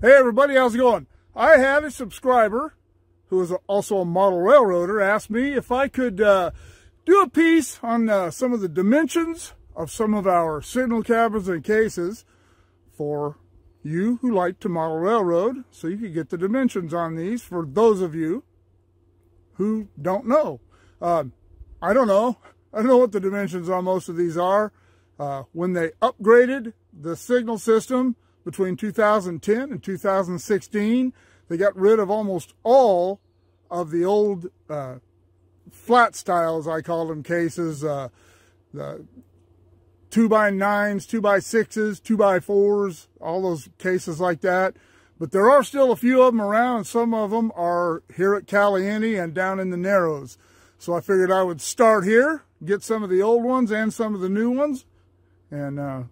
Hey everybody, how's it going? I had a subscriber who is also a model railroader ask me if I could do a piece on some of the dimensions of some of our signal cabins and cases for you who like to model railroad, so you could get the dimensions on these for those of you who don't know. I don't know what the dimensions on most of these are. When they upgraded the signal system between 2010 and 2016, they got rid of almost all of the old flat styles, I call them, cases, the 2x9s, 2x6s, 2x4s, all those cases like that. But there are still a few of them around, and some of them are here at Caliente and down in the Narrows. So I figured I would start here, get some of the old ones and some of the new ones, and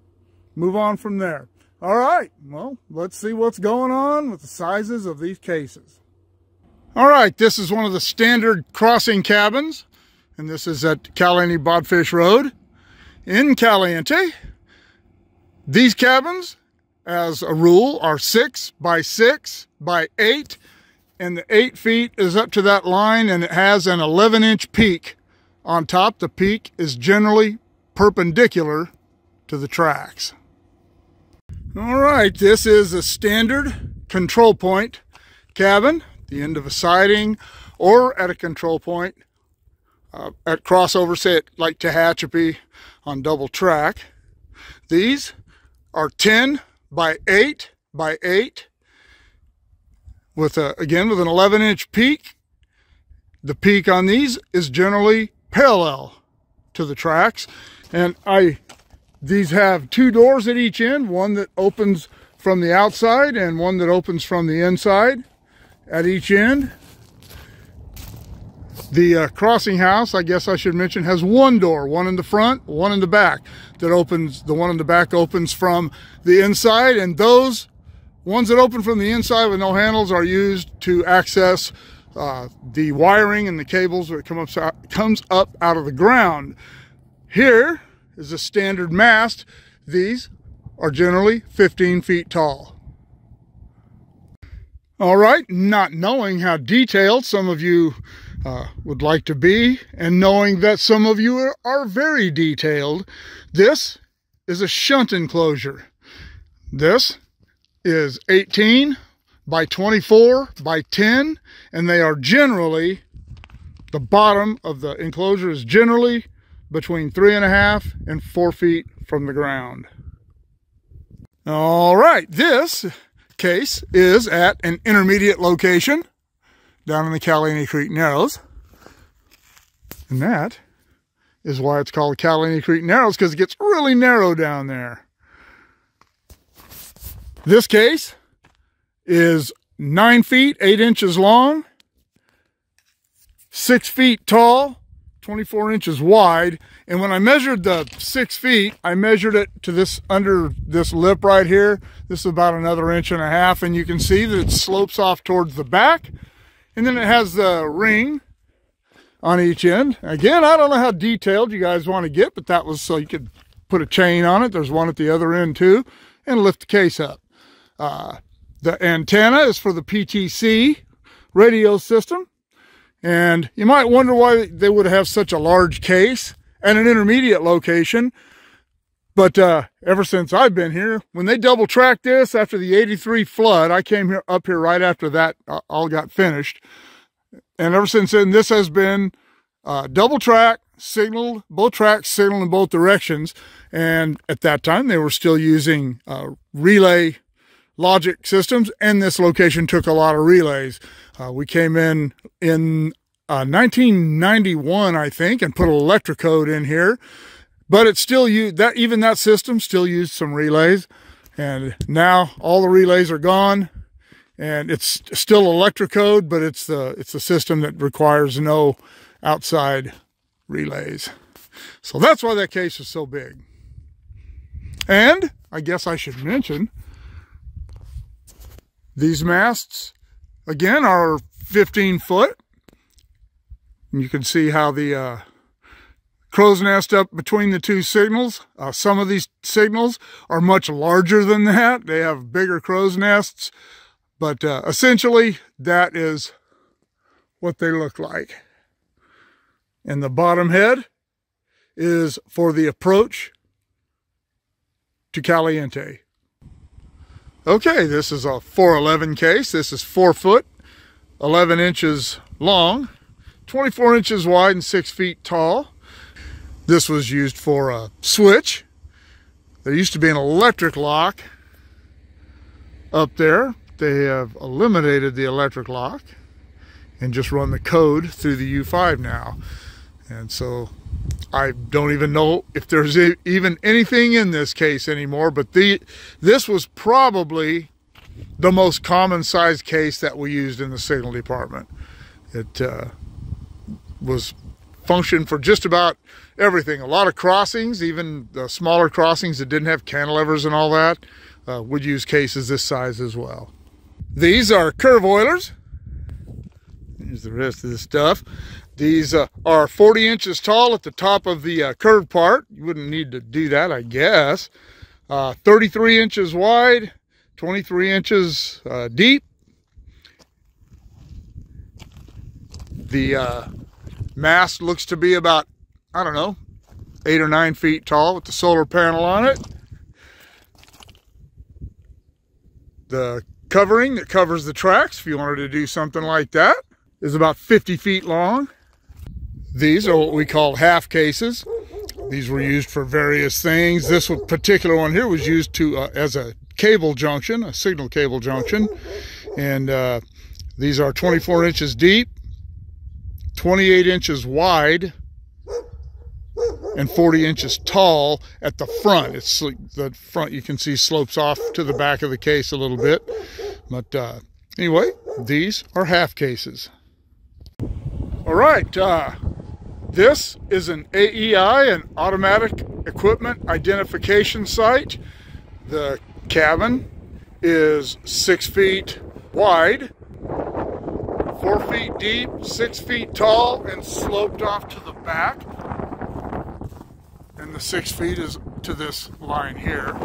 move on from there. All right, well, let's see what's going on with the sizes of these cases. All right, this is one of the standard crossing cabins, and this is at Caliente Bodfish Road in Caliente. These cabins, as a rule, are 6x6x8, and the 8 feet is up to that line, and it has an 11-inch peak on top. The peak is generally perpendicular to the tracks. All right, this is a standard control point cabin, the end of a siding or at a control point at crossover, say at like Tehachapi on double track. These are 10x8x8 with again with an 11-inch peak. The peak on these is generally parallel to the tracks, and these have 2 doors at each end, one that opens from the outside and one that opens from the inside at each end. The crossing house, I guess I should mention, has 1 door, one in the front, one in the back, that opens. The one in the back opens from the inside, and those ones that open from the inside with no handles are used to access the wiring and the cables that comes up out of the ground. Here is a standard mast. These are generally 15 feet tall. All right, not knowing how detailed some of you would like to be, and knowing that some of you are very detailed, this is a shunt enclosure. This is 18 by 24 by 10, and they are generally, the bottom of the enclosure is generally between 3.5 and 4 feet from the ground. All right, this case is at an intermediate location down in the Caliente Creek Narrows. And that is why it's called Caliente Creek Narrows, because it gets really narrow down there. This case is 9 feet, 8 inches long, 6 feet tall, 24 inches wide. And when I measured the 6 feet, I measured it to this, under this lip right here. This is about another 1.5 inches, and you can see that it slopes off towards the back, and then it has the ring on each end. Again, I don't know how detailed you guys want to get, but that was so you could put a chain on it. There's one at the other end too, and lift the case up. The antenna is for the PTC radio system. And you might wonder why they would have such a large case at an intermediate location. But ever since I've been here, when they double tracked this after the '83 flood, I came up here right after that all got finished. And ever since then, this has been double track, signaled, both tracks signaled in both directions. And at that time, they were still using relay logic systems, and this location took a lot of relays. We came in 1991, I think, and put an electrocode in here, but it still used that. Even that system still used some relays, and now all the relays are gone, and it's still electrocode, but it's the system that requires no outside relays. So that's why that case is so big. And I guess I should mention, these masts, again, are 15 foot. And you can see how the crow's nest up between the two signals. Some of these signals are much larger than that. They have bigger crow's nests. But essentially, that is what they look like. And the bottom head is for the approach to Caliente. Okay, this is a 411 case. This is 4 foot, 11 inches long, 24 inches wide, and 6 feet tall. This was used for a switch. There used to be an electric lock up there. They have eliminated the electric lock and just run the code through the U5 now. And so I don't even know if there's even anything in this case anymore, but this was probably the most common size case that we used in the signal department. It was functioned for just about everything. A lot of crossings, even the smaller crossings that didn't have cantilevers and all that, would use cases this size as well. These are curve oilers. Here's the rest of the stuff. These are 40 inches tall at the top of the curved part. You wouldn't need to do that, I guess. 33 inches wide, 23 inches deep. The mast looks to be about, I don't know, 8 or 9 feet tall with the solar panel on it. The covering that covers the tracks, if you wanted to do something like that, is about 50 feet long. These are what we call half cases. These were used for various things. This particular one here was used to as a cable junction, a signal cable junction. And these are 24 inches deep, 28 inches wide, and 40 inches tall at the front. It's the front, you can see, slopes off to the back of the case a little bit. But anyway, these are half cases. All right, this is an AEI, an automatic equipment identification site. The cabin is 6 feet wide, 4 feet deep, 6 feet tall, and sloped off to the back. And the 6 feet is to this line here.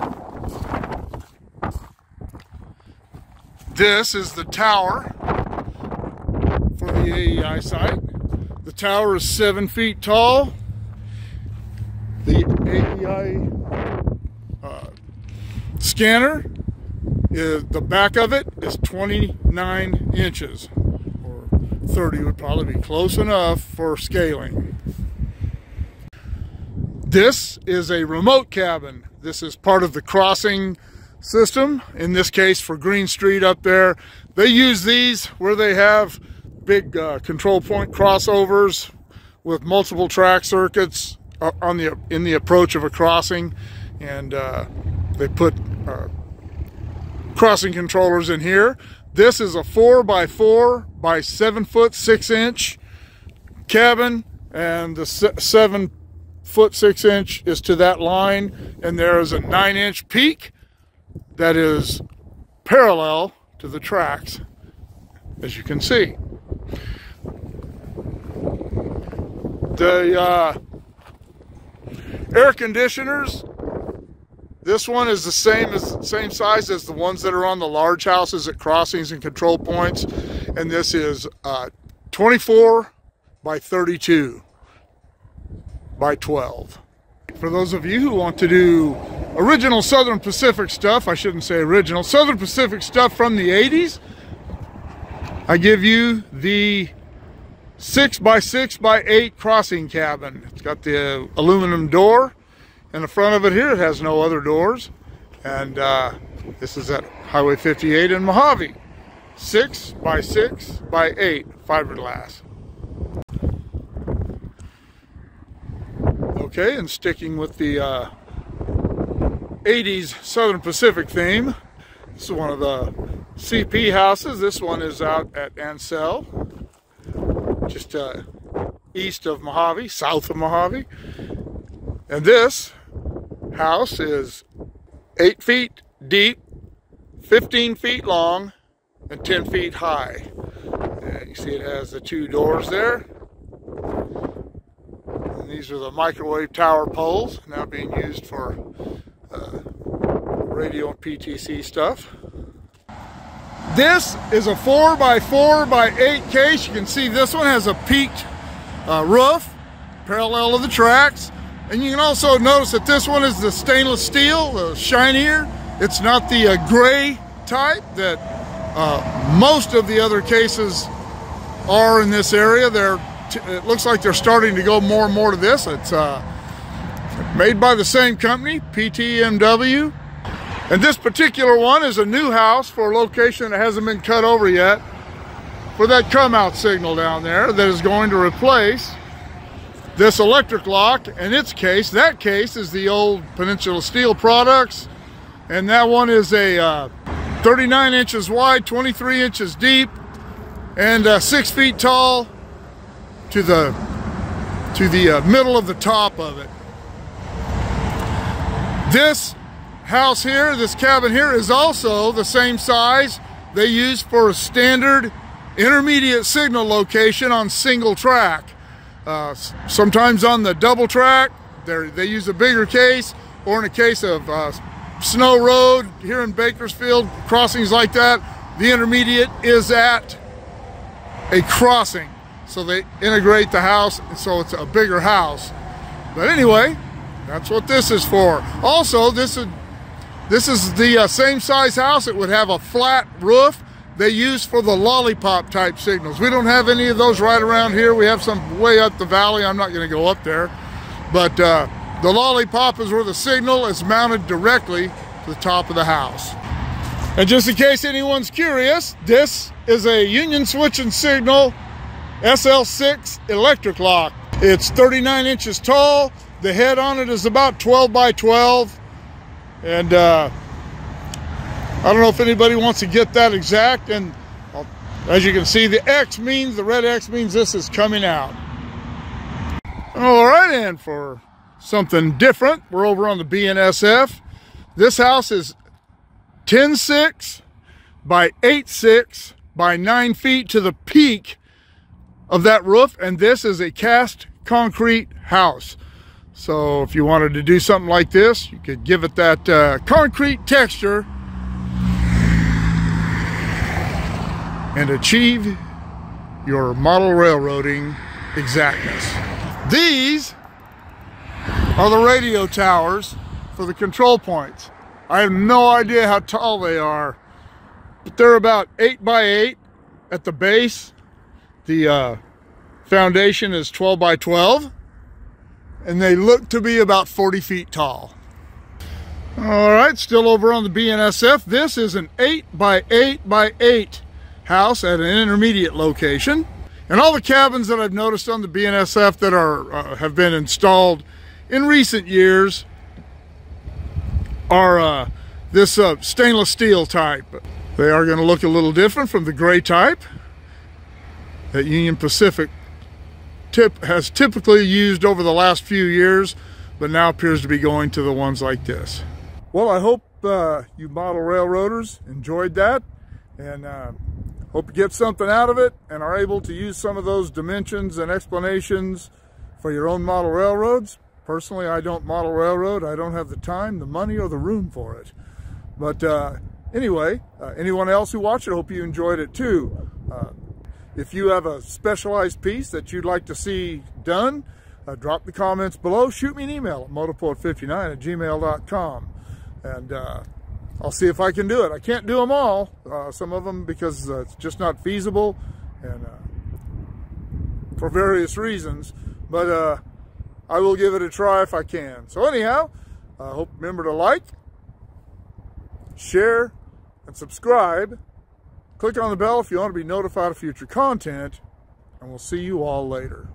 This is the tower for the AEI site. The tower is 7 feet tall. The AEI scanner, the back of it is 29 inches, or 30 would probably be close enough for scaling. This is a remote cabin. This is part of the crossing system, in this case for Green Street up there. They use these where they have big control point crossovers with multiple track circuits in the approach of a crossing, and they put crossing controllers in here. This is a 4x4 by 7 foot 6 inch cabin, and the 7 foot 6 inch is to that line, and there is a 9 inch peak that is parallel to the tracks, as you can see. The air conditioners, this one is the same size as the ones that are on the large houses at crossings and control points, and this is 24 by 32 by 12. For those of you who want to do original Southern Pacific stuff, I shouldn't say original, Southern Pacific stuff from the 80s, I give you the 6x6x8 crossing cabin. It's got the aluminum door in the front of it here. It has no other doors. And this is at Highway 58 in Mojave. 6x6x8 fiberglass. Okay, and sticking with the 80s Southern Pacific theme, this is one of the CP houses. This one is out at Ansel, just east of Mojave, south of Mojave. And this house is 8 feet deep, 15 feet long, and 10 feet high. And you see it has the 2 doors there. And these are the microwave tower poles, now being used for radio and PTC stuff. This is a 4x4x8 case. You can see this one has a peaked roof, parallel to the tracks. And you can also notice that this one is the stainless steel, shinier. It's not the gray type that most of the other cases are in this area. It looks like they're starting to go more and more to this. It's made by the same company, PTMW. And this particular one is a new house for a location that hasn't been cut over yet for that come out signal down there that is going to replace this electric lock. In its case, that case is the old Peninsula Steel products, and that one is a 39 inches wide, 23 inches deep, and 6 feet tall to the middle of the top of it. This house here, this cabin here, is also the same size they use for a standard intermediate signal location on single track. Sometimes on the double track, they use a bigger case, or in a case of Snow Road here in Bakersfield, crossings like that, the intermediate is at a crossing. So they integrate the house, so it's a bigger house. But anyway, that's what this is for. Also, this is the same size house. It would have a flat roof they use for the lollipop type signals. We don't have any of those right around here. We have some way up the valley. I'm not going to go up there. But the lollipop is where the signal is mounted directly to the top of the house. And just in case anyone's curious, this is a Union Switch and Signal SL6 electric lock. It's 39 inches tall. The head on it is about 12 by 12. And I don't know if anybody wants to get that exact. And as you can see, the red X means this is coming out. All right, and for something different, we're over on the BNSF. This house is 10.6 by 8.6 by 9 feet to the peak of that roof. And this is a cast concrete house. So if you wanted to do something like this, you could give it that concrete texture and achieve your model railroading exactness. These are the radio towers for the control points. I have no idea how tall they are, but they're about 8 by 8 at the base. The foundation is 12 by 12. And they look to be about 40 feet tall. All right, still over on the BNSF. This is an 8 by 8 by 8 house at an intermediate location. And all the cabins that I've noticed on the BNSF that have been installed in recent years are this stainless steel type. They are going to look a little different from the gray type that Union Pacific has typically used over the last few years, but now appears to be going to the ones like this. Well, I hope you model railroaders enjoyed that, and hope you get something out of it and are able to use some of those dimensions and explanations for your own model railroads. Personally, I don't model railroad. I don't have the time, the money, or the room for it. But anyway, anyone else who watched it, hope you enjoyed it too. If you have a specialized piece that you'd like to see done, drop the comments below. Shoot me an email at motopoet59@gmail.com, and I'll see if I can do it. I can't do them all, some of them because it's just not feasible, and for various reasons, but I will give it a try if I can. So anyhow, I hope remember to like, share, and subscribe. Click on the bell if you want to be notified of future content, and we'll see you all later.